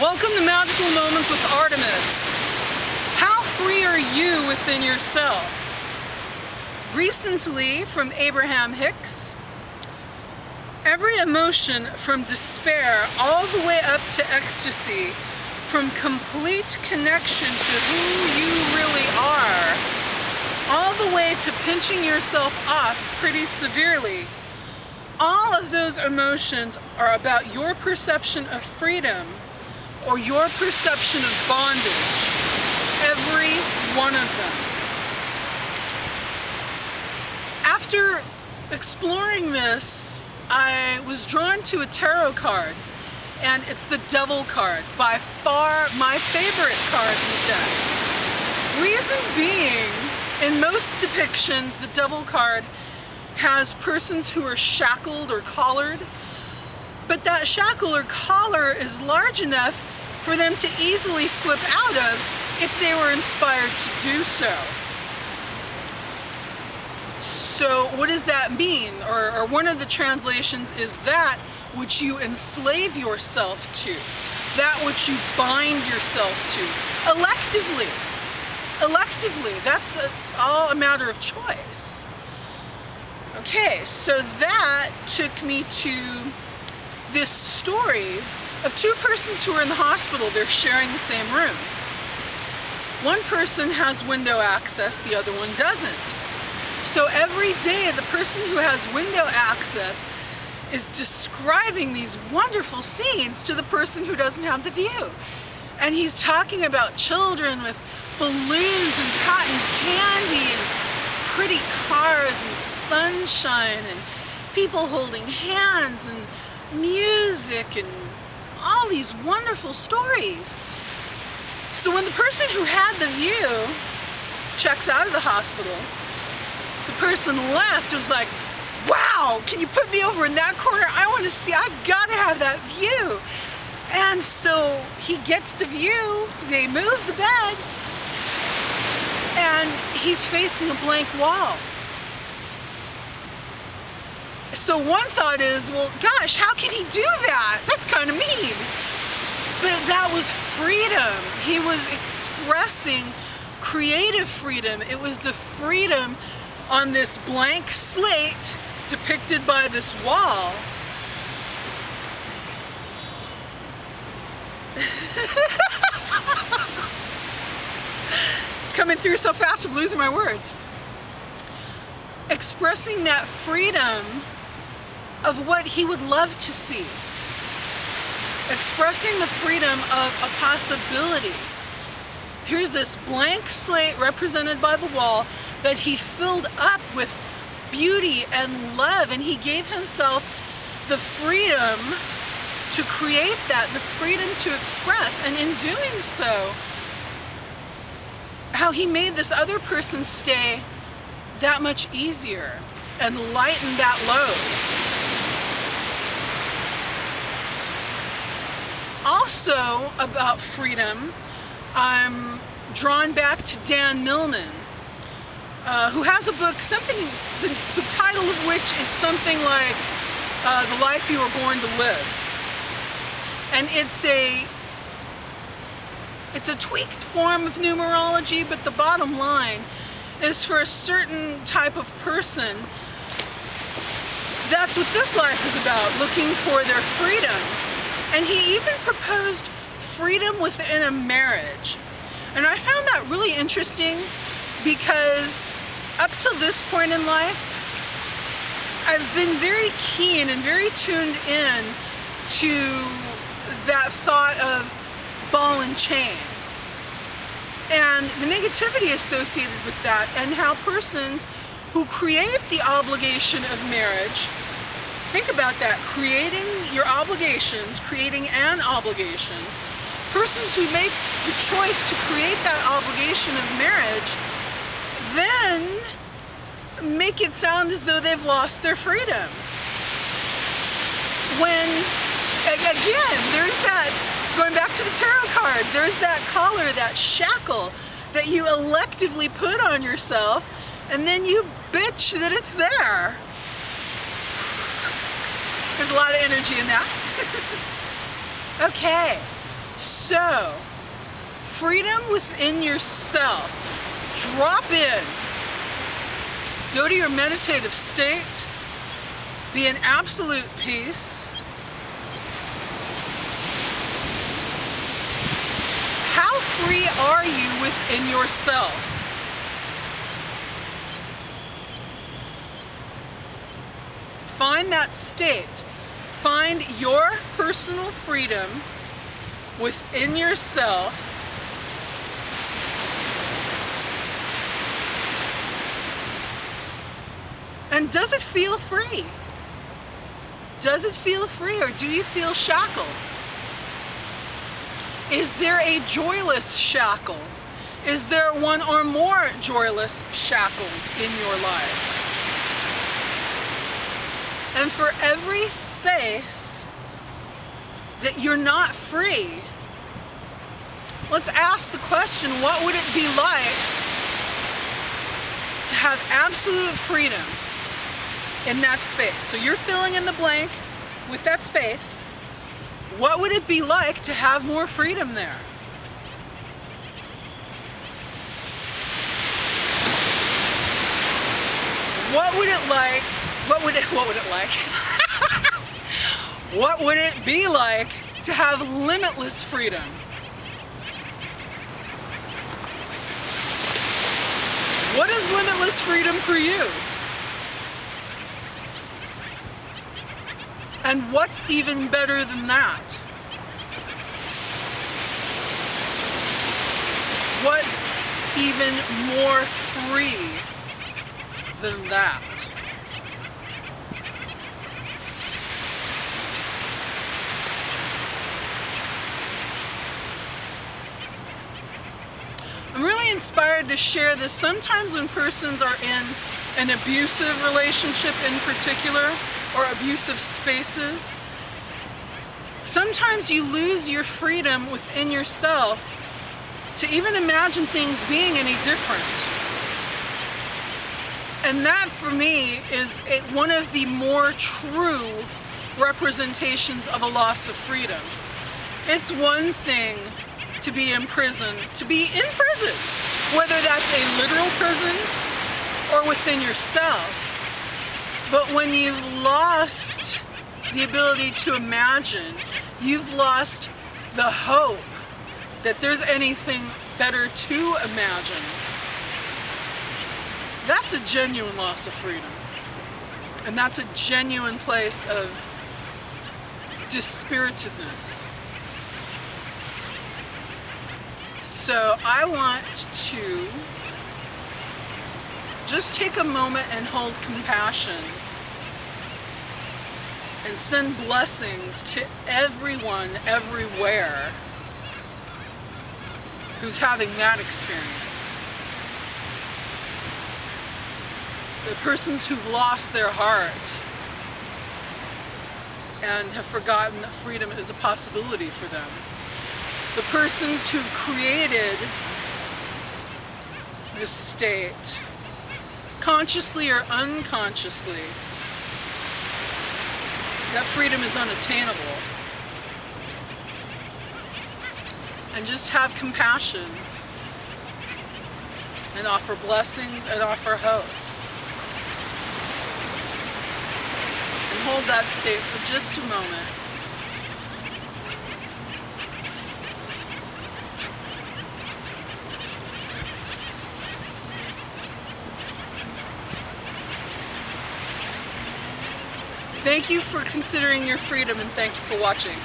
Welcome to Magical Moments with Artemis. How free are you within yourself? Recently, from Abraham-Hicks, every emotion from despair all the way up to ecstasy, from complete connection to who you really are, all the way to pinching yourself off pretty severely, all of those emotions are about your perception of freedom or your perception of bondage. Every one of them. After exploring this, I was drawn to a tarot card, and it's the Devil card, by far my favorite card in the deck. Reason being, in most depictions, the Devil card has persons who are shackled or collared, but that shackle or collar is large enough for them to easily slip out of if they were inspired to do so. So what does that mean? Or one of the translations is that which you enslave yourself to, that which you bind yourself to, electively. Electively, that's all a matter of choice. Okay, so that took me to this story of two persons who are in the hospital. They're sharing the same room. One person has window access, the other one doesn't. So every day, the person who has window access is describing these wonderful scenes to the person who doesn't have the view. And he's talking about children with balloons and cotton candy and pretty cars and sunshine and people holding hands and music and all these wonderful stories. So when the person who had the view checks out of the hospital, the person left was like, wow, can you put me over in that corner? I want to see, I gotta have that view. And so he gets the view, they move the bed, and he's facing a blank wall. So one thought is, well, gosh, how can he do that? That's kind of mean. But that was freedom. He was expressing creative freedom. It was the freedom on this blank slate depicted by this wall. It's coming through so fast I'm losing my words. Expressing that freedom of what he would love to see. Expressing the freedom of a possibility. Here's this blank slate represented by the wall that he filled up with beauty and love, and he gave himself the freedom to create that, the freedom to express, and in doing so, how he made this other person's stay that much easier and lighten that load. Also about freedom, I'm drawn back to Millman, who has a book, the title of which is something like The Life You Were Born to Live. And it's a tweaked form of numerology, but the bottom line is for a certain type of person, that's what this life is about, looking for their freedom. And he even proposed freedom within a marriage. And I found that really interesting because up till this point in life, I've been very keen and very tuned in to that thought of ball and chain and the negativity associated with that, and how persons who create the obligation of marriage, think about that, creating your obligations, creating an obligation, persons who make the choice to create that obligation of marriage then make it sound as though they've lost their freedom. When, again, there's that, going back to the tarot card, there's that collar, that shackle that you electively put on yourself, and then you bitch that it's there. There's a lot of energy in that. Okay, So, freedom within yourself. Drop in. Go to your meditative state. Be in absolute peace. How free are you within yourself? Find that state. Find your personal freedom within yourself. And does it feel free? Does it feel free, or do you feel shackled? Is there a joyless shackle? Is there one or more joyless shackles in your life? And for every space that you're not free, let's ask the question, what would it be like to have absolute freedom in that space? So you're filling in the blank with that space. What would it be like to have more freedom there? What would it like? What would it like? What would it be like to have limitless freedom? What is limitless freedom for you? And what's even better than that? What's even more free than that? I'm really inspired to share this. Sometimes when persons are in an abusive relationship in particular, or abusive spaces, sometimes you lose your freedom within yourself to even imagine things being any different. And that for me is one of the more true representations of a loss of freedom. It's one thing to be in prison, whether that's a literal prison or within yourself. But when you've lost the ability to imagine, you've lost the hope that there's anything better to imagine. That's a genuine loss of freedom. And that's a genuine place of dispiritedness. So I want to just take a moment and hold compassion and send blessings to everyone, everywhere who's having that experience. The persons who've lost their heart and have forgotten that freedom is a possibility for them. The persons who've created this state, consciously or unconsciously, that freedom is unattainable. And just have compassion and offer blessings and offer hope. And hold that state for just a moment. Thank you for considering your freedom, and thank you for watching.